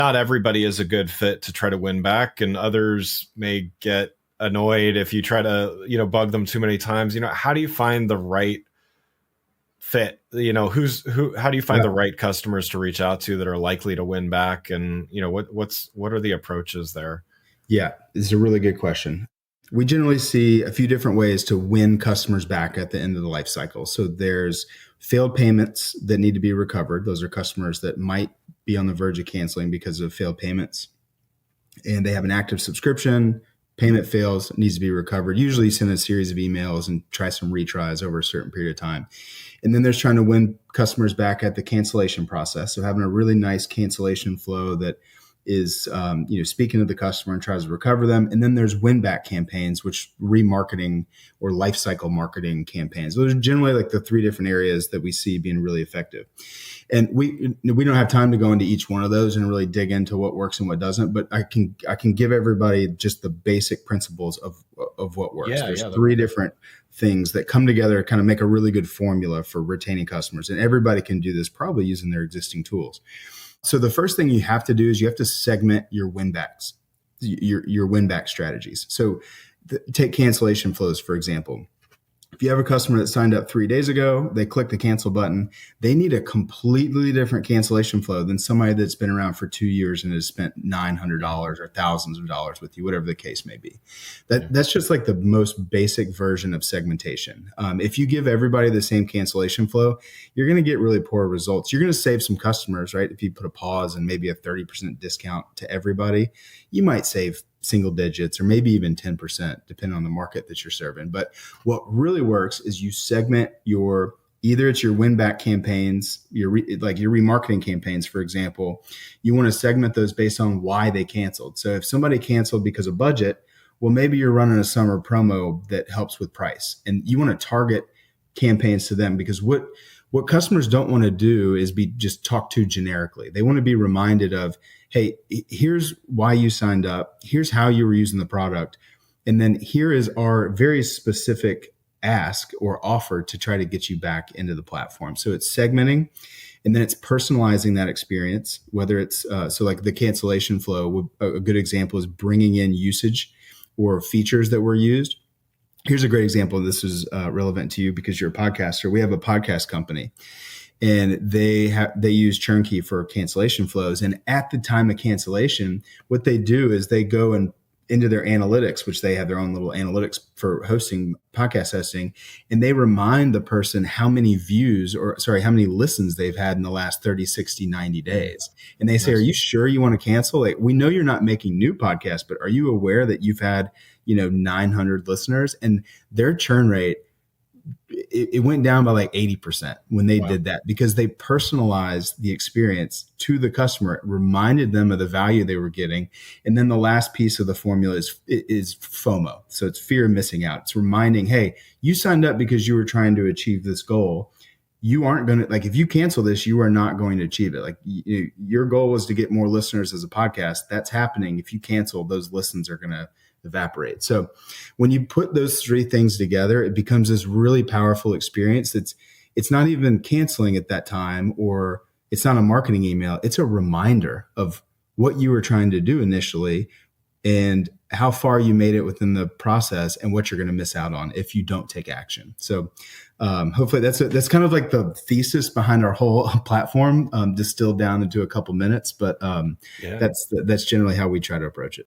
not everybody is a good fit to try to win back, and others may get annoyed if you try to, bug them too many times. How do you find the right fit? How do you find the right customers to reach out to that are likely to win back? And, what are the approaches there? Yeah, it's a really good question. We generally see a few different ways to win customers back at the end of the life cycle. So there's failed payments that need to be recovered. Those are customers that might be on the verge of canceling because of failed payments. And they have an active subscription, payment fails, needs to be recovered. Usually you send a series of emails and try some retries over a certain period of time. And then there's trying to win customers back at the cancellation process. So having a really nice cancellation flow that is speaking to the customer and tries to recover them. And then there's win back campaigns, which remarketing or lifecycle marketing campaigns. Those are generally like the three different areas that we see being really effective. And we don't have time to go into each one of those and really dig into what works and what doesn't, but I can give everybody just the basic principles of what works. There's three different things that come together to kind of make a really good formula for retaining customers. And everybody can do this probably using their existing tools. So the first thing you have to do is you have to segment your win backs, your win back strategies. So take cancellation flows, for example. If you have a customer that signed up 3 days ago, they click the cancel button, they need a completely different cancellation flow than somebody that's been around for 2 years and has spent $900 or thousands of dollars with you, whatever the case may be. That's just like the most basic version of segmentation. If you give everybody the same cancellation flow, you're going to get really poor results. You're going to save some customers, right? If you put a pause and maybe a 30% discount to everybody, you might save single digits or maybe even 10%, depending on the market that you're serving. But what really works is you segment either it's your win back campaigns, your remarketing campaigns, for example. You want to segment those based on why they canceled. So if somebody canceled because of budget, well, maybe you're running a summer promo that helps with price, and you want to target campaigns to them, because what customers don't want to do is be just talked to generically. They want to be reminded of, hey, here's why you signed up. Here's how you were using the product. And then here is our very specific ask or offer to try to get you back into the platform. So it's segmenting, and then it's personalizing that experience, whether it's, so like the cancellation flow, a good example is bringing in usage or features that were used. Here's a great example. This is relevant to you because you're a podcaster. We have a podcast company, and they use Churnkey for cancellation flows. And at the time of cancellation, what they do is they go into their analytics, which they have their own little analytics for podcast hosting, and they remind the person how many listens they've had in the last 30, 60, 90 days. And they say, are you sure you want to cancel? Like, we know you're not making new podcasts, but are you aware that you've had 900 listeners? And their churn rate, it went down by like 80% when they did that, because they personalized the experience to the customer, it reminded them of the value they were getting. And then the last piece of the formula is FOMO. So it's fear of missing out. It's reminding, hey, you signed up because you were trying to achieve this goal. You aren't going to, like, if you cancel this, you are not going to achieve it. Like, your goal was to get more listeners as a podcast. That's happening. If you cancel, those listens are going to evaporate. So when you put those three things together, it becomes this really powerful experience. It's not even canceling at that time, or it's not a marketing email. It's a reminder of what you were trying to do initially and how far you made it within the process and what you're going to miss out on if you don't take action. So hopefully that's kind of like the thesis behind our whole platform, distilled down into a couple minutes. But that's generally how we try to approach it.